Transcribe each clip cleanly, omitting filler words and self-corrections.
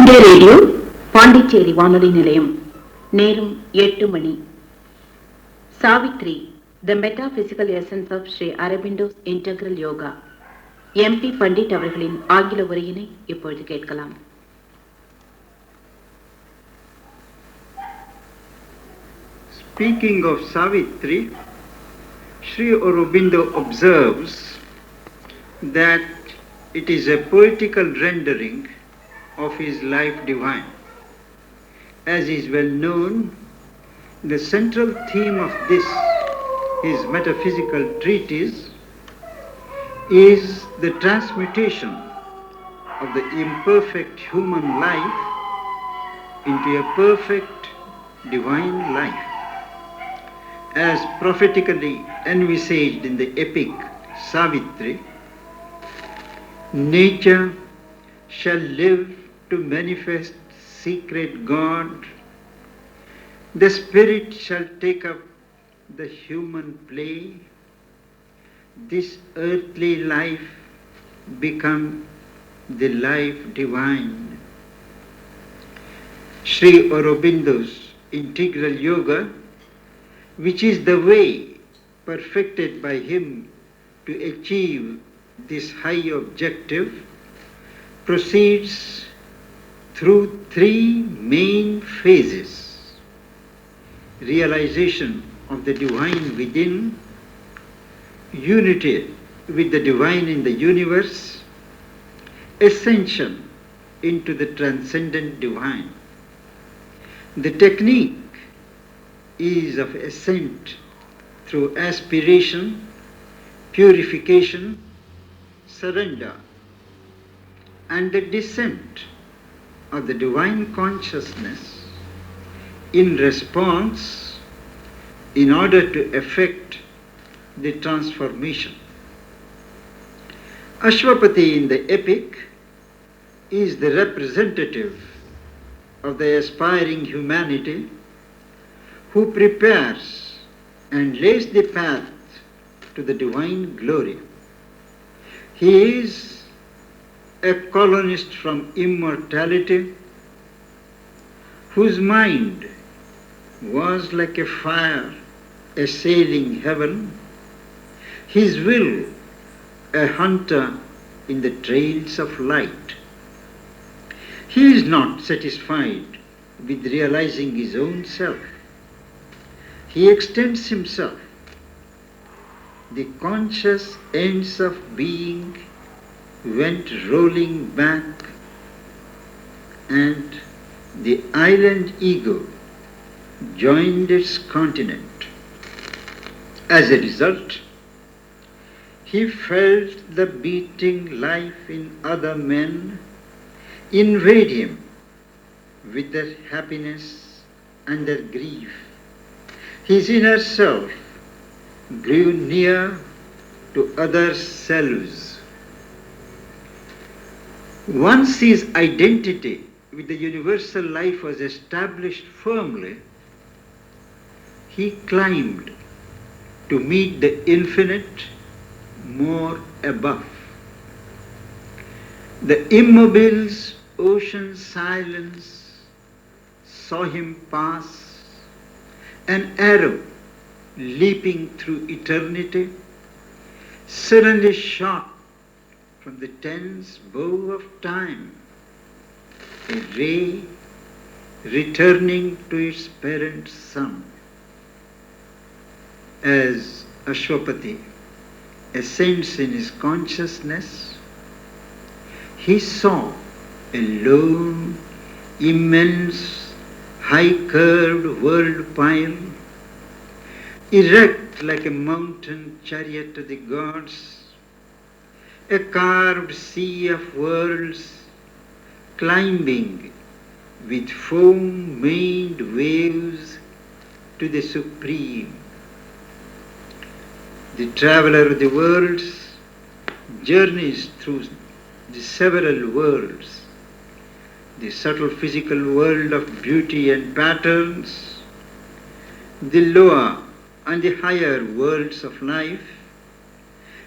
India Radio, Pandit வானொலி நிலையம். நேரம் 8 மணி. Savitri, the metaphysical essence of Sri Aurobindo's integral yoga. MP Pandit அவர்களின் ஆங்கில உரையினை இப்பொழுது கேட்கலாம். Speaking of Savitri, Sri Aurobindo observes that it is a poetical rendering of his life divine. As is well known, the central theme of this, his metaphysical treatise, is the transmutation of the imperfect human life into a perfect divine life. As prophetically envisaged in the epic Savitri, nature shall live to manifest secret God. The spirit shall take up the human play. This earthly life become the life divine. Sri Aurobindo's integral yoga, which is the way perfected by him to achieve this high objective, proceeds through three main phases: realization of the divine within, unity with the divine in the universe, ascension into the transcendent divine. The technique is of ascent through aspiration, purification, surrender, and the descent of the divine consciousness in response in order to effect the transformation. Ashwapati in the epic is the representative of the aspiring humanity who prepares and lays the path to the divine glory. He is a colonist from immortality whose mind was like a fire assailing heaven, his will a hunter in the trails of light. He is not satisfied with realizing his own self. He extends himself. The conscious ends of being went rolling back, and the island ego joined its continent. As a result, he felt the beating life in other men invade him with their happiness and their grief. His inner self grew near to other selves. Once his identity with the universal life was established firmly, he climbed to meet the infinite more above. The immobile's ocean silence saw him pass, an arrow leaping through eternity, suddenly shot from the tense bow of time, a ray returning to its parent sun. As Ashwapati ascends in his consciousness, he saw a lone, immense, high-curved world pile, erect like a mountain chariot of the gods, a carved sea of worlds climbing with foam-maned waves to the supreme. The traveler of the worlds journeys through the several worlds, the subtle physical world of beauty and patterns, the lower and the higher worlds of life,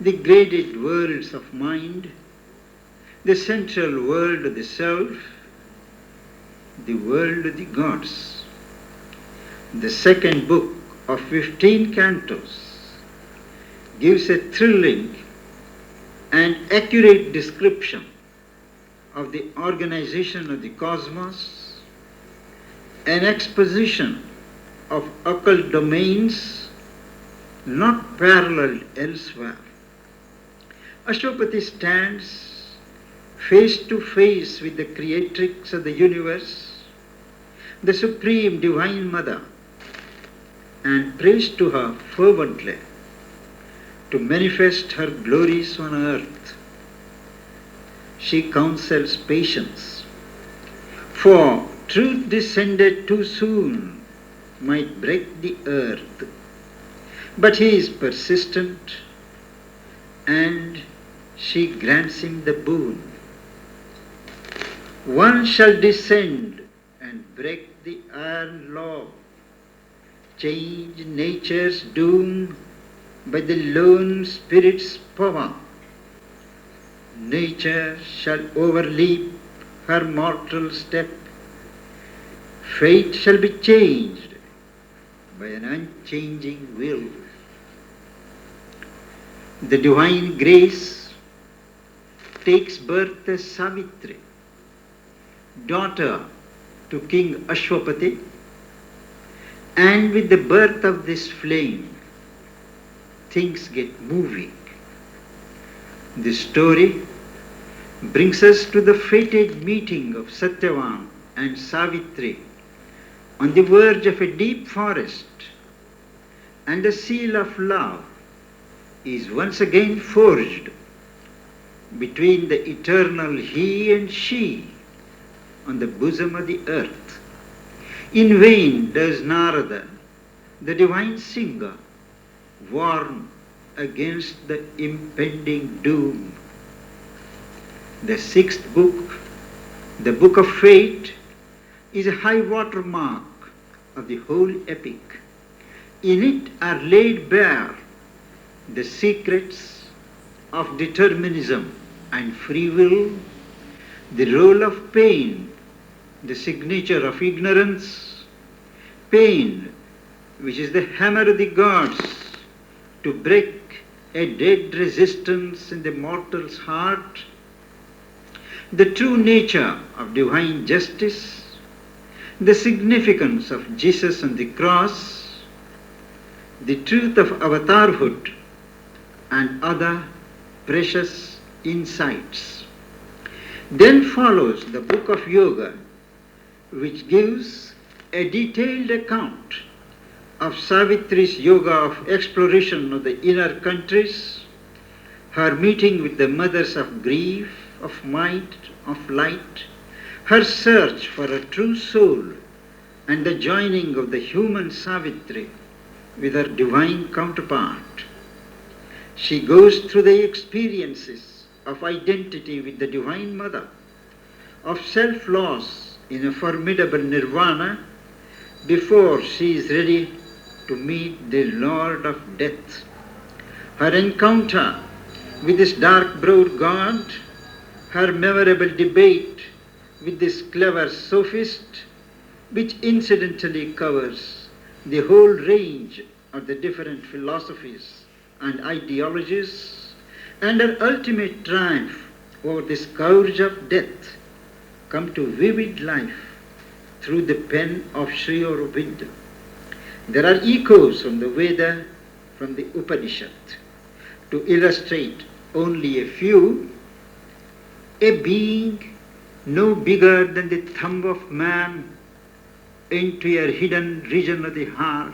the graded worlds of mind, the central world of the self, the world of the gods. The second book of 15 cantos gives a thrilling and accurate description of the organization of the cosmos, an exposition of occult domains not paralleled elsewhere. Ashwapati stands face to face with the creatrix of the universe, the Supreme Divine Mother, and prays to her fervently to manifest her glories on earth. She counsels patience, for truth descended too soon might break the earth. But he is persistent, and she grants him the boon. One shall descend and break the iron law, change nature's doom by the lone spirit's power. Nature shall overleap her mortal step. Fate shall be changed by an unchanging will. The divine grace takes birth as Savitri, daughter to King Ashwapati, and with the birth of this flame, things get moving. The story brings us to the fated meeting of Satyavan and Savitri on the verge of a deep forest, and the seal of love is once again forged between the eternal he and she on the bosom of the earth. In vain does Narada, the divine singer, warn against the impending doom. The sixth book, the Book of Fate, is a high water mark of the whole epic. In it are laid bare the secrets of determinism and free will, the role of pain, the signature of ignorance, pain, which is the hammer of the gods to break a dead resistance in the mortal's heart, the true nature of divine justice, the significance of Jesus on the cross, the truth of avatarhood, and other precious insights. Then follows the Book of Yoga, which gives a detailed account of Savitri's yoga of exploration of the inner countries, her meeting with the mothers of grief, of might, of light, her search for a true soul, and the joining of the human Savitri with her divine counterpart. She goes through the experiences of identity with the Divine Mother, of self-loss in a formidable nirvana, before she is ready to meet the Lord of Death. Her encounter with this dark-browed God, her memorable debate with this clever sophist, which incidentally covers the whole range of the different philosophies and ideologies, and her ultimate triumph over the scourge of death, come to vivid life through the pen of Sri Aurobindo. There are echoes from the Veda, from the Upanishad. To illustrate only a few, a being no bigger than the thumb of man into a hidden region of the heart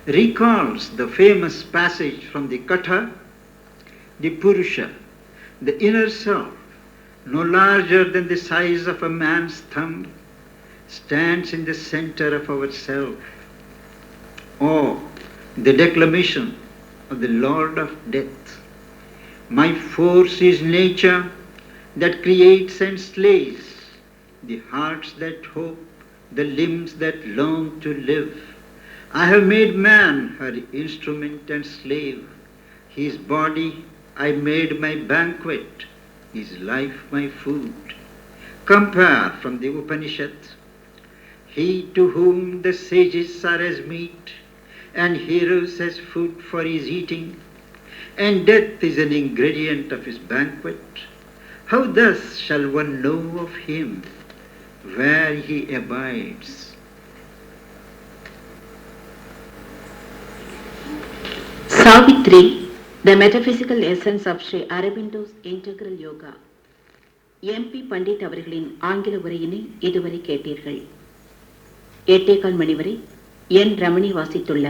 recalls the famous passage from the Katha, the Purusha, the inner self, no larger than the size of a man's thumb, stands in the center of our self. Or the declamation of the Lord of Death. My force is nature that creates and slays, the hearts that hope, the limbs that long to live. I have made man her instrument and slave. His body I made my banquet, his life my food. Compare from the Upanishad, he to whom the sages are as meat, and heroes as food for his eating, and death is an ingredient of his banquet, how thus shall one know of him where he abides? Savitri, the metaphysical essence of Sri Aurobindo's integral yoga. MP Pandit அவர்களின் ஆங்கில உரையினை இதுவரை கேட்டீர்கள். 8:15 மணி வரை என் ரமணி வாசித்துள்ள